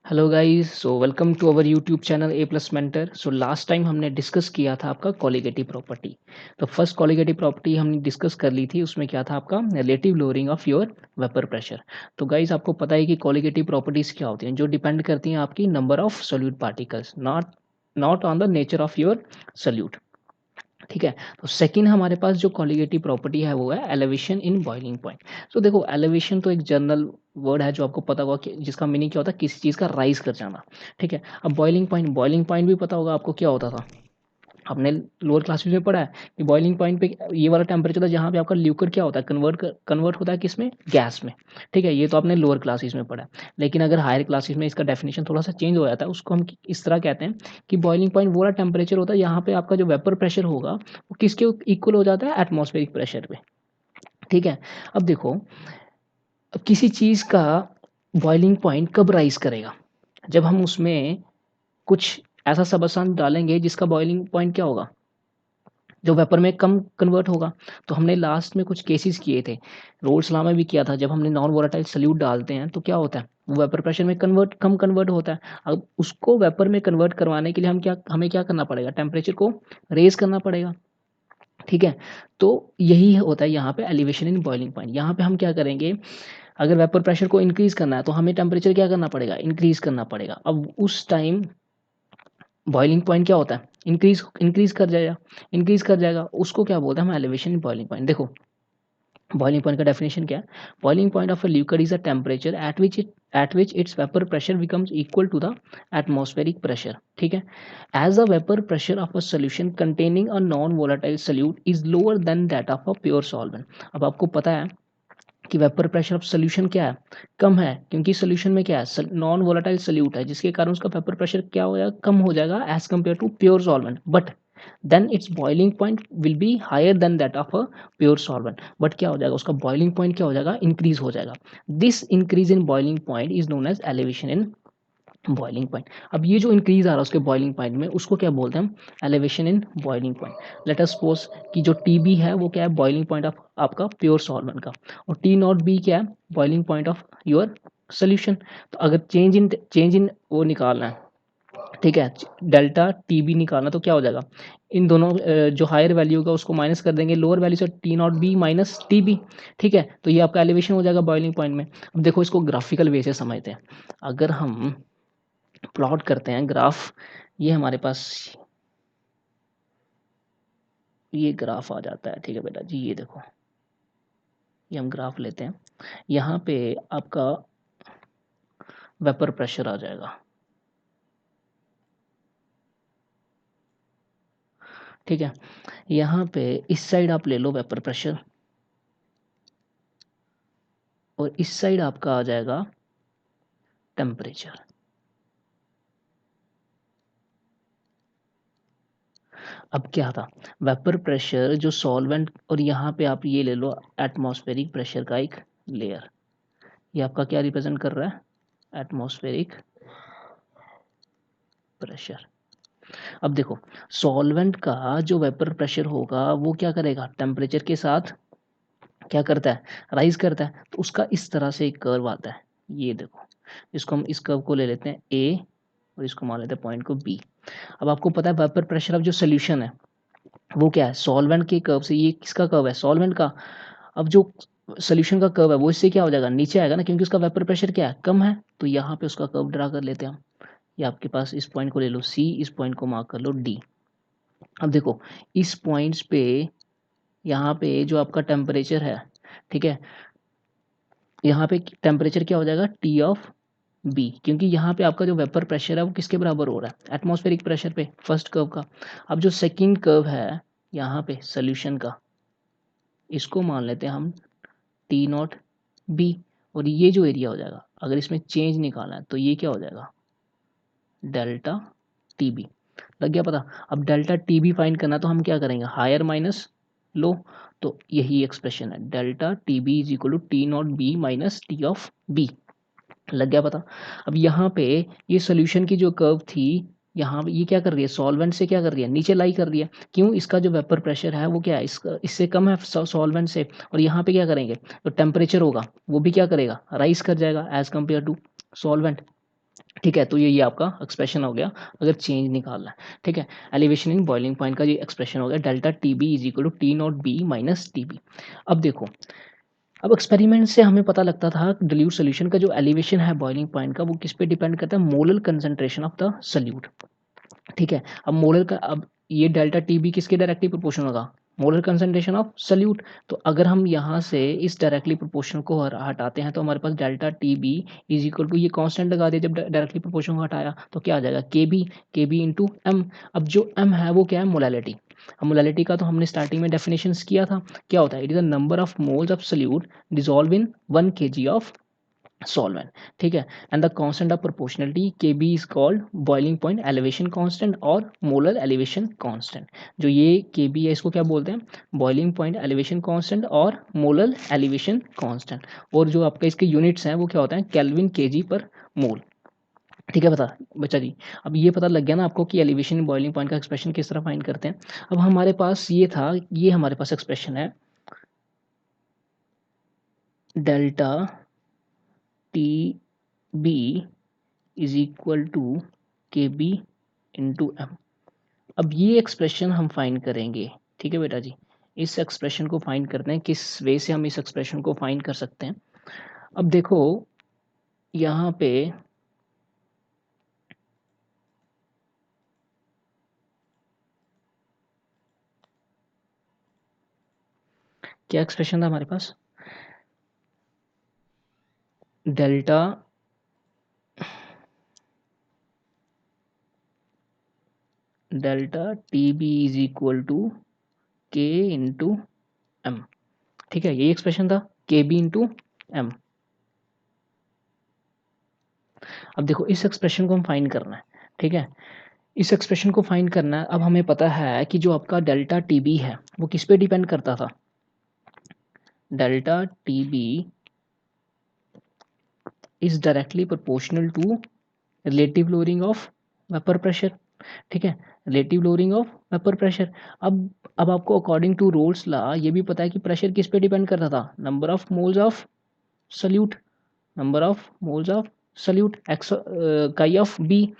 Hello guys, so welcome to our YouTube channel A plus mentor. So last time हमने discuss किया था आपका colligative property. तो first colligative property हमने discuss कर ली थी, उसमें क्या था आपका relative lowering of your vapour pressure. तो गाइस आपको पता है कि कॉलिगेटिव प्रॉपर्टीज क्या होती हैं, जो डिपेंड करती हैं आपकी number of solute particles, not not on the nature of your solute. ठीक है। तो सेकंड हमारे पास जो कॉलिगेटिव प्रॉपर्टी है वो है एलिवेशन इन बॉइलिंग पॉइंट। तो देखो, एलिवेशन तो एक जनरल वर्ड है जो आपको पता होगा कि जिसका मीनिंग क्या होता है, किसी चीज़ का राइज कर जाना। ठीक है। अब बॉइलिंग पॉइंट भी पता होगा आपको क्या होता था। आपने लोअर क्लासेस में पढ़ा है कि बॉइलिंग पॉइंट पे ये वाला टेम्परेचर था जहाँ पे आपका ल्यूकर क्या होता है, कन्वर्ट होता है किसमें, गैस में। ठीक है, ये तो आपने लोअर क्लासेस में पढ़ा है। लेकिन अगर हायर क्लासेस में इसका डेफिनेशन थोड़ा सा चेंज हो जाता है, उसको हम इस तरह कहते हैं कि बॉइलिंग पॉइंट वो वाला टेम्परेचर होता है यहाँ पे आपका जो वेपर प्रेशर होगा वो किसके इक्वल हो जाता है, एटमॉस्फेरिक प्रेशर पे। ठीक है। अब देखो, अब किसी चीज़ का बॉइलिंग पॉइंट कब राइज करेगा, जब हम उसमें कुछ ऐसा सबस्टेंस डालेंगे जिसका बॉइलिंग पॉइंट क्या होगा, जो वेपर में कम कन्वर्ट होगा। तो हमने लास्ट में कुछ केसेस किए थे, रोल्स लॉ में भी किया था, जब हमने नॉन वोलेटाइल सॉल्यूट डालते हैं तो क्या होता है, वो वेपर प्रेशर में कम कन्वर्ट होता है। अब उसको वेपर में कन्वर्ट करवाने के लिए हमें क्या करना पड़ेगा, टेम्परेचर को रेज करना पड़ेगा। ठीक है। तो यही होता है यहाँ पे एलिवेशन इन बॉइलिंग पॉइंट। यहाँ पे हम क्या करेंगे, अगर वेपर प्रेशर को इंक्रीज करना है तो हमें टेम्परेचर क्या करना पड़ेगा, इंक्रीज करना पड़ेगा। अब उस टाइम बॉइलिंग पॉइंट क्या होता है, इंक्रीज कर जाएगा, उसको क्या बोलते हैं हम, एलिवेशन इन बॉइलिंग पॉइंट। देखो, बॉइलिंग पॉइंट का डेफिनेशन क्या है, boiling point of a liquid is a temperature at which its vapour pressure becomes equal to the atmospheric pressure. ठीक है। As the vapour pressure of a solution containing a non volatile solute is lower than that of a pure solvent. अब आपको पता है कि vapour pressure of solution क्या है, कम है, क्योंकि सोल्यूशन में क्या है, नॉन वोलेटाइल सोल्यूट है, जिसके कारण उसका वेपर प्रेशर क्या हो जाएगा, कम हो जाएगा as compare to pure solvent. But then its boiling point will be higher than that of a pure solvent. But क्या हो जाएगा, उसका बॉइलिंग पॉइंट क्या हो जाएगा, इंक्रीज हो जाएगा। This increase in boiling point is known as elevation in boiling point. अब ये जो इंक्रीज आ रहा है उसके बॉइलिंग पॉइंट में, उसको क्या बोलते हैं हम, elevation in boiling point. Let us suppose कि जो टी बी है वो क्या है, बॉइलिंग पॉइंट ऑफ आपका प्योर सॉल्वेंट का, और टी नॉट बी क्या है, boiling point of your solution. तो अगर चेंज इन वो निकालना है, ठीक है, डेल्टा टी बी निकालना, तो क्या हो जाएगा, इन दोनों जो हायर वैल्यू का उसको माइनस कर देंगे लोअर वैल्यू से, T nought B minus T B. ठीक है, तो ये आपका एलिवेशन हो जाएगा बॉइलिंग पॉइंट में। अब देखो, इसको ग्राफिकल वे से समझते हैं। अगर हम प्लॉट करते हैं ग्राफ, ये हमारे पास ये ग्राफ आ जाता है। ठीक है बेटा जी, ये देखो, ये हम ग्राफ लेते हैं। यहाँ पे आपका वेपर प्रेशर आ जाएगा। ठीक है। यहाँ पे इस साइड आप ले लो वेपर प्रेशर, और इस साइड आपका आ जाएगा टेम्परेचर। अब क्या था, वेपर प्रेशर जो सॉल्वेंट, और यहाँ पे आप ये ले लो एटमॉस्फेरिक प्रेशर का एक लेयर, ये आपका क्या रिप्रेजेंट कर रहा है, एटमॉस्फेरिक प्रेशर। अब देखो, सॉल्वेंट का जो वेपर प्रेशर होगा वो क्या करेगा, टेम्परेचर के साथ क्या करता है, राइज करता है। तो उसका इस तरह से एक कर्व आता है, ये देखो, इसको हम इस कर्व को ले लेते हैं ए, और इसको मान लेते हैं पॉइंट को बी। अब आपको पता है वेपर प्रेशर ऑफ जो सोल्यूशन है वो क्या है, सॉल्वेंट के कर्व से, ये किसका कर्व है, सॉल्वेंट का। अब जो सोल्यूशन का कर्व है वो इससे क्या हो जाएगा, नीचे आएगा ना, क्योंकि उसका वेपर प्रेशर क्या है, कम है। तो यहाँ पे उसका कर्व ड्रा कर लेते हैं हम। ये आपके पास इस पॉइंट को ले लो सी, इस पॉइंट को मार्क कर लो डी। अब देखो, इस पॉइंट्स पे यहाँ पे जो आपका टेम्परेचर है, ठीक है, यहाँ पे टेम्परेचर क्या हो जाएगा, टी ऑफ बी, क्योंकि यहाँ पे आपका जो वेपर प्रेशर है वो किसके बराबर हो रहा है, एटमॉस्फेरिक प्रेशर पे, फर्स्ट कर्व का। अब जो सेकंड कर्व है यहाँ पे सोल्यूशन का, इसको मान लेते हैं हम टी नॉट बी, और ये जो एरिया हो जाएगा, अगर इसमें चेंज निकालना है तो ये क्या हो जाएगा, डेल्टा टी बी। लग गया पता। अब डेल्टा टी बी फाइंड करना, तो हम क्या करेंगे, हायर माइनस लो। तो यही एक्सप्रेशन है, delta T B is equal to T nought B minus T of B. लग गया पता। अब यहाँ पे ये सोल्यूशन की जो कर्व थी, यहाँ ये क्या कर रही है, सॉल्वेंट से क्या कर रही है, नीचे लाई कर रही है। क्यों, इसका जो वेपर प्रेशर है वो क्या है, इसका इससे कम है सॉल्वेंट से। और यहाँ पे क्या करेंगे, तो टेम्परेचर होगा वो भी क्या करेगा, राइज कर जाएगा एज कम्पेयर टू सॉल्वेंट। ठीक है, तो ये आपका एक्सप्रेशन हो गया अगर चेंज निकालना है। ठीक है, एलिवेशन इन बॉइलिंग पॉइंट का ये एक्सप्रेशन हो गया, delta T B is equal to T nought B minus T B. अब देखो, अब एक्सपेरिमेंट से हमें पता लगता था डिल्यूट सोल्यूशन का जो एलिवेशन है बॉइलिंग पॉइंट का वो किस पे डिपेंड करता है, molar concentration of the solute. ठीक है, अब मोलर का, अब ये डेल्टा टी बी किसके डायरेक्टली प्रोपोर्शनल होगा, मोलर कंसंट्रेशन ऑफ सल्यूट। तो अगर हम यहाँ से इस डायरेक्टली प्रोपोर्शनल को हटाते हैं तो हमारे पास delta T B is equal to, ये कांस्टेंट लगा दिया जब डायरेक्टली प्रोपोर्शनल को हटाया तो क्या आ जाएगा, के बी इंटू एम। अब जो एम है वो क्या है, मोलैलिटी। अब मोलैलिटी का तो हमने स्टार्टिंग में डेफिनेशन किया था, क्या होता है, it is the number of moles of solute dissolve in 1 kg of solvent. ठीक है, and the constant of proportionality k b is called boiling point elevation constant और मोलर एलिवेशन कांस्टेंट। जो ये के बी है इसको क्या बोलते हैं, बॉइलिंग पॉइंट एलिवेशन कांस्टेंट और मोलर एलिवेशन कांस्टेंट। और जो आपका इसके यूनिट्स हैं वो क्या होता है, केल्विन केजी पर मोल। ठीक है, बता बच्चा जी, अब ये पता लग गया ना आपको कि एलिवेशन बॉइलिंग पॉइंट का एक्सप्रेशन किस तरह फाइंड करते हैं। अब हमारे पास ये था, ये हमारे पास एक्सप्रेशन है delta T B is equal to के बी इंटू एम। अब ये एक्सप्रेशन हम फाइंड करेंगे। ठीक है बेटा जी, इस एक्सप्रेशन को फाइंड करते हैं, किस वे से हम इस एक्सप्रेशन को फाइंड कर सकते हैं। अब देखो यहाँ पे क्या एक्सप्रेशन था हमारे पास, delta T B is equal to के इंटू एम। ठीक है, यही एक्सप्रेशन था, के बी इंटू एम। अब देखो इस एक्सप्रेशन को हम फाइंड करना है। ठीक है, इस एक्सप्रेशन को फाइंड करना है। अब हमें पता है कि जो आपका डेल्टा टी बी है वो किस पे डिपेंड करता था, delta T B is directly proportional to relative lowering of vapour pressure. ठीक है, relative lowering of vapour pressure. अब आपको अकॉर्डिंग टू रोल्स लॉ ये भी पता है कि प्रेशर किस पे डिपेंड करता था, number of moles of salute, number of moles of salute x काई ऑफ बी।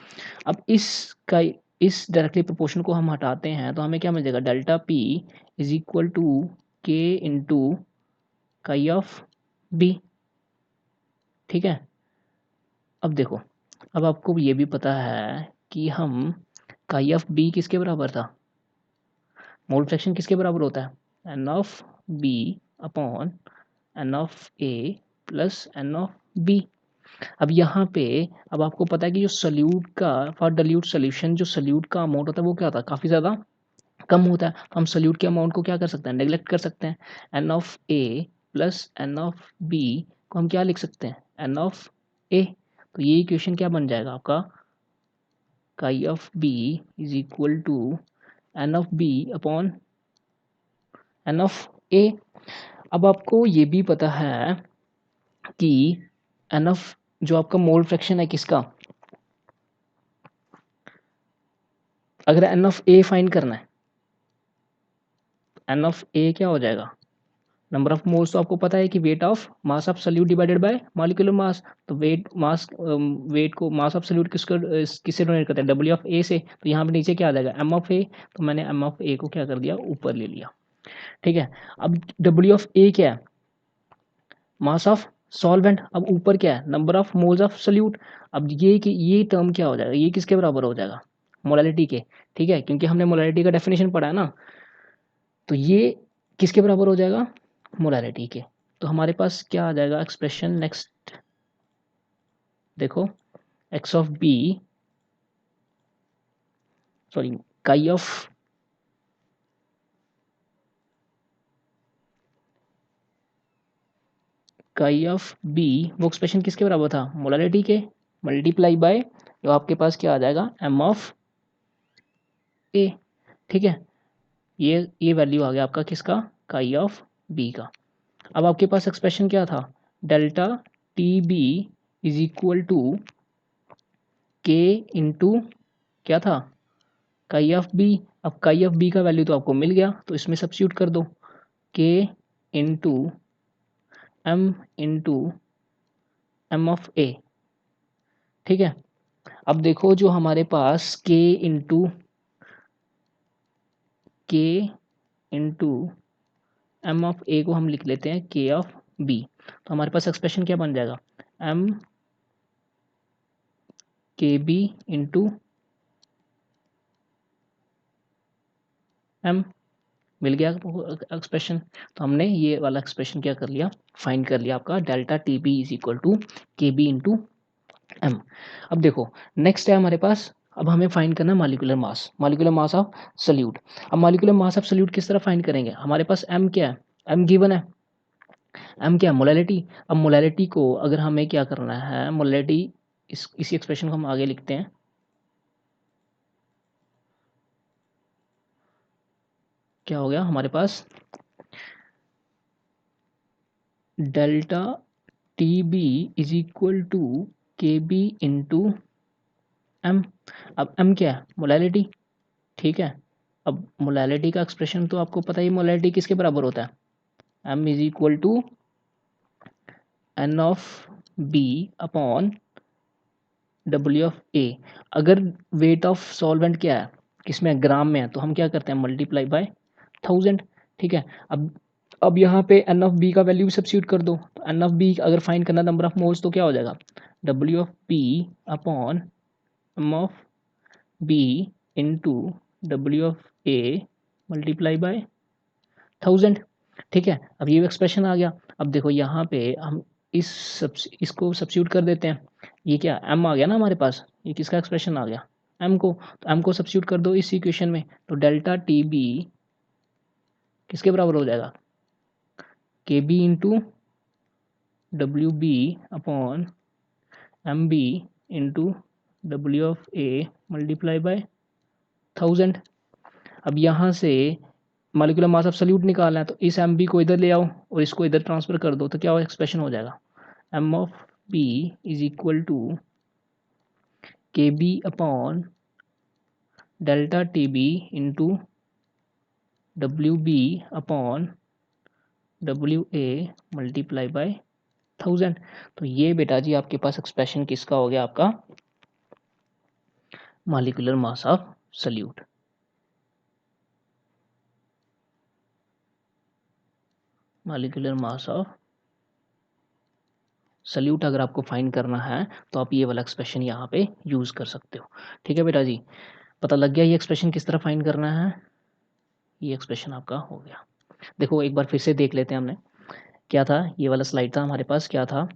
अब इस डायरेक्टली प्रोपोर्शन को हम हटाते हैं तो हमें क्या मिल जाएगा, delta P is equal to के इंटू काई ऑफ बी। ठीक है, अब देखो, अब आपको ये भी पता है कि हम काई ऑफ बी किसके बराबर था, मोल फ्रैक्शन किसके बराबर होता है, N of B upon N of A plus N of B. अब यहाँ पे, अब आपको पता है कि जो सल्यूट का, फॉर डिल्यूट सोल्यूशन जो सल्यूट का अमाउंट होता है वो क्या होता है, काफ़ी ज़्यादा कम होता है। हम सल्यूट के अमाउंट को क्या कर सकते हैं, नेग्लेक्ट कर सकते हैं। N of A plus N of B को हम क्या लिख सकते हैं, एन ऑफ ए। तो ये इक्वेशन क्या बन जाएगा आपका, chi of B is equal to N of B upon N of a. अब आपको ये भी पता है कि एन ऑफ, जो आपका मोल फ्रैक्शन है किसका, अगर एन ऑफ ए फाइंड करना है, एन ऑफ ए क्या हो जाएगा, नंबर ऑफ मोल्स तो आपको पता है कि weight of mass of solute divided by molecular mass. तो वेट को मास ऑफ सल्यूट किससे डोनेट करते हैं, डब्ल्यू ऑफ ए से। तो यहाँ पे नीचे क्या आ जाएगा, एम ऑफ ए। तो मैंने एम ऑफ ए को क्या कर दिया, ऊपर ले लिया। ठीक है, अब डब्ल्यू ऑफ ए क्या है, मास ऑफ सॉल्वेंट। अब ऊपर क्या है, number of moles of salute. अब ये टर्म क्या हो जाएगा, ये किसके बराबर हो जाएगा, मोलालिटी के। ठीक है, क्योंकि हमने मोलालिटी का डेफिनेशन पढ़ा है ना, तो ये किसके बराबर हो जाएगा, मोलालिटी के। तो हमारे पास क्या आ जाएगा एक्सप्रेशन नेक्स्ट, देखो एक्स ऑफ बी, सॉरी काई ऑफ, काई ऑफ बी, वो एक्सप्रेशन किसके बराबर था, मोलालिटी के, मल्टीप्लाई बाय जो आपके पास क्या आ जाएगा, एम ऑफ ए। ठीक है, ये वैल्यू आ गया आपका किसका, काई ऑफ बी का। अब आपके पास एक्सप्रेशन क्या था, delta T B is equal to के इंटू क्या था, काई ऑफ बी। अब काई ऑफ बी का वैल्यू तो आपको मिल गया, तो इसमें सब्स्टिट्यूट कर दो, k into m into M of a. ठीक है, अब देखो जो हमारे पास के इंटू एम ऑफ ए को हम लिख लेते हैं के ऑफ बी, तो हमारे पास एक्सप्रेशन क्या बन जाएगा, एम के बी इंटू एम, मिल गया एक्सप्रेशन। तो हमने ये वाला एक्सप्रेशन क्या कर लिया, फाइंड कर लिया, आपका delta T B is equal to के बी इंटू एम। अब देखो नेक्स्ट है हमारे पास, अब हमें फाइंड करना है मालिकुलर मास ऑफ सल्यूट। अब मालिकुलर मास ऑफ सल्यूट किस तरह फाइंड करेंगे, हमारे पास एम क्या है, एम गिवन है, एम क्या है, मोलैलिटी। अब मोलैलिटी को अगर हमें क्या करना है, मोलैलिटी इसी एक्सप्रेशन को हम आगे लिखते हैं, क्या हो गया हमारे पास, delta T B is equal to के बी इंटू एम। अब एम क्या है, मोलैलिटी, ठीक है। अब मोलैलिटी का एक्सप्रेशन तो आपको पता ही, मोलैलिटी किसके बराबर होता है, M is equal to N of B upon W of A. अगर वेट ऑफ सॉल्वेंट क्या है, किसमें, ग्राम में है, तो हम क्या करते हैं, मल्टीप्लाई बाय 1000, ठीक है। अब यहाँ पे एन ऑफ बी का वैल्यू सब्स्टिट्यूट कर दो, तो एन ऑफ बी अगर फाइंड करना नंबर ऑफ मोल्स तो क्या हो जाएगा, W of P upon M of B into W of A multiply by 1000, ठीक है। अब ये एक्सप्रेशन आ गया। अब देखो यहाँ पे हम इसको सब्स्टिट्यूट कर देते हैं, ये क्या एम आ गया ना हमारे पास, ये किसका एक्सप्रेशन आ गया, एम को, तो एम को सब्स्टिट्यूट कर दो इस इक्वेशन में, तो डेल्टा टी बी किसके बराबर हो जाएगा, K B into W B upon M B into W of A multiply by 1000। अब यहाँ से मॉलिक्यूलर मास ऑफ सल्यूट निकालना है, तो इस एम बी को इधर ले आओ और इसको इधर ट्रांसफर कर दो, तो क्या एक्सप्रेशन हो जाएगा, M of B is equal to के B upon delta T B into W B upon W A multiply by 1000। तो ये बेटा जी आपके पास एक्सप्रेशन किसका हो गया, आपका molecular mass of solute. Molecular mass of solute अगर आपको फाइंड करना है तो आप ये वाला एक्सप्रेशन यहाँ पे यूज़ कर सकते हो, ठीक है बेटा जी। पता लग गया ये एक्सप्रेशन किस तरह फाइंड करना है, ये एक्सप्रेशन आपका हो गया। देखो एक बार फिर से देख लेते हैं, हमने क्या था, ये वाला स्लाइड था हमारे पास, क्या था,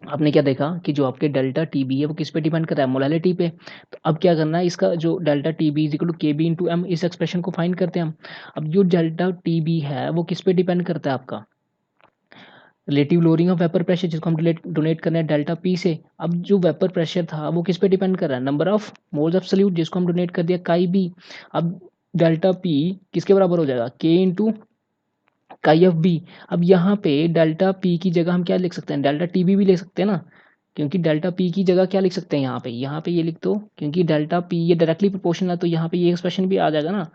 आपने क्या देखा कि जो आपके डेल्टा टी बी है वो किस पे डिपेंड करता है, मोलैलिटी पे। तो अब क्या करना है, इसका जो delta T B is equal to के बी इंटू एम, इस एक्सप्रेशन को फाइंड करते हैं हम। अब जो डेल्टा टी बी है वो किस पे डिपेंड करता है, आपका relative lowering of vapour pressure, जिसको हम डोनेट करना है डेल्टा पी से। अब जो वेपर प्रेशर था वो किस पे डिपेंड कर रहा है, number of moles of salute, जिसको हम डोनेट कर दिया काई बी। अब डेल्टा पी किसके बराबर हो जाएगा, के इंटू काई ऑफ बी। अब यहाँ पे डेल्टा पी की जगह हम क्या लिख सकते हैं, डेल्टा टी बी भी ले सकते हैं ना, क्योंकि डेल्टा पी की जगह क्या लिख सकते हैं, यहाँ पे ये लिख दो, क्योंकि डेल्टा पी ये डायरेक्टली प्रोपोर्शनल है, तो यहाँ पे ये एक्सप्रेशन भी आ जाएगा ना,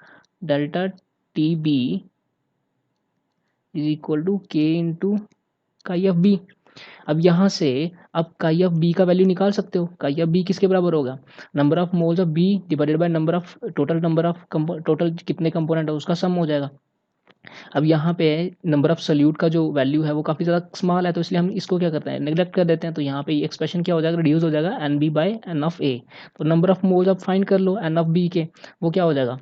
delta T B is equal to के इंटू काई ऑफ बी। अब यहाँ से आप काई ऑफ बी का वैल्यू निकाल सकते हो, काई ऑफ बी किसके बराबर होगा, number of moles of B divided by number of total कितने कंपोनेंट है उसका सम हो जाएगा। अब यहाँ पे नंबर ऑफ सल्यूट का जो वैल्यू है वो काफ़ी ज़्यादा स्मॉल है, तो इसलिए हम इसको क्या करते हैं, नेग्लेक्ट कर देते हैं। तो यहाँ पे ये एक्सप्रेशन क्या हो जाएगा, रिड्यूस हो जाएगा N B by N of A. तो नंबर ऑफ मोल्स आप फाइंड कर लो एन ऑफ बी के, वो क्या हो जाएगा,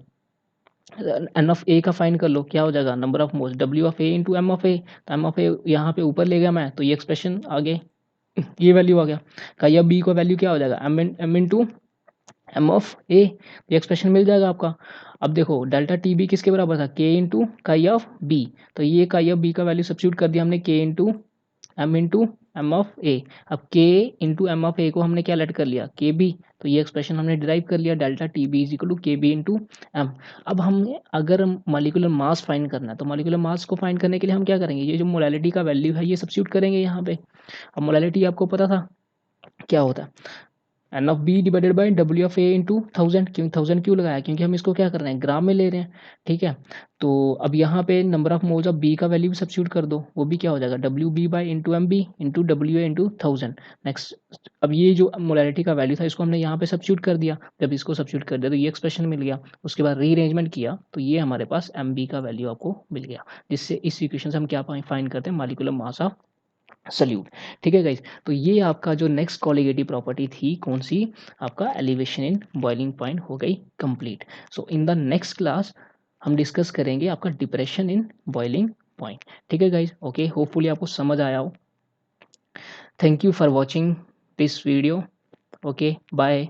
एन ऑफ ए का फाइंड कर लो, क्या हो जाएगा, number of moles W of A into M of A. तो एम ऑफ ए यहाँ पे ऊपर ले गया मैं, तो ये एक्सप्रेशन आगे ये वैल्यू आ गया। काई ऑफ बी का वैल्यू क्या हो जाएगा, एम इंटू एम ऑफ ए, ये एक्सप्रेशन मिल जाएगा आपका। अब देखो डेल्टा टी बी किसके बराबर था, के इंटू काई ऑफ बी, तो ये काई ऑफ बी का वैल्यू सब्स्टिट्यूट कर दिया हमने, के इंटू एम ऑफ ए। अब के इंटू एम ऑफ ए को हमने क्या लेट कर लिया, के बी, तो ये एक्सप्रेशन हमने डिराइव कर लिया, delta T B is equal to के बी इंटू एम। अब हमें अगर मॉलिक्यूलर मास फाइंड करना है, तो मॉलिक्यूलर मास को फाइंड करने के लिए हम क्या करेंगे, ये जो मोलैलिटी का वैल्यू है ये सब्स्टिट्यूट करेंगे यहाँ पे। अब मोलैलिटी आपको पता था क्या होता है, N of B divided by W of A into 1000, क्यों 1000 क्यों लगाया, क्योंकि हम इसको क्या कर रहे हैं, ग्राम में ले रहे हैं, ठीक है। तो अब यहाँ पे number of moles of B का वैल्यू भी सब्स्टिट्यूट कर दो, वो भी क्या हो जाएगा, W B by into M B into W A into 1000। Next, अब ये जो मोलैरिटी का वैल्यू था इसको हमने यहाँ पे सब्स्टिट्यूट कर दिया, जब इसको सब्स्टिट्यूट कर दिया तो ये एक्सप्रेशन मिल गया। उसके बाद रीअरेंजमेंट किया तो ये हमारे पास एम बी का वैल्यू आपको मिल गया, जिससे इस इक्वेशन से हम क्या फाइंड करते हैं, मॉलिक्यूलर मास ऑफ सल्यूट। ठीक है गाइज, तो ये आपका जो नेक्स्ट कॉलिगेटिव प्रॉपर्टी थी कौन सी, आपका एलिवेशन इन बॉइलिंग पॉइंट हो गई complete. So in the next class हम डिस्कस करेंगे आपका डिप्रेशन इन बॉइलिंग पॉइंट। ठीक है गाइज, ओके, होपफुली आपको समझ आया हो। Thank you for watching this video, okay, bye.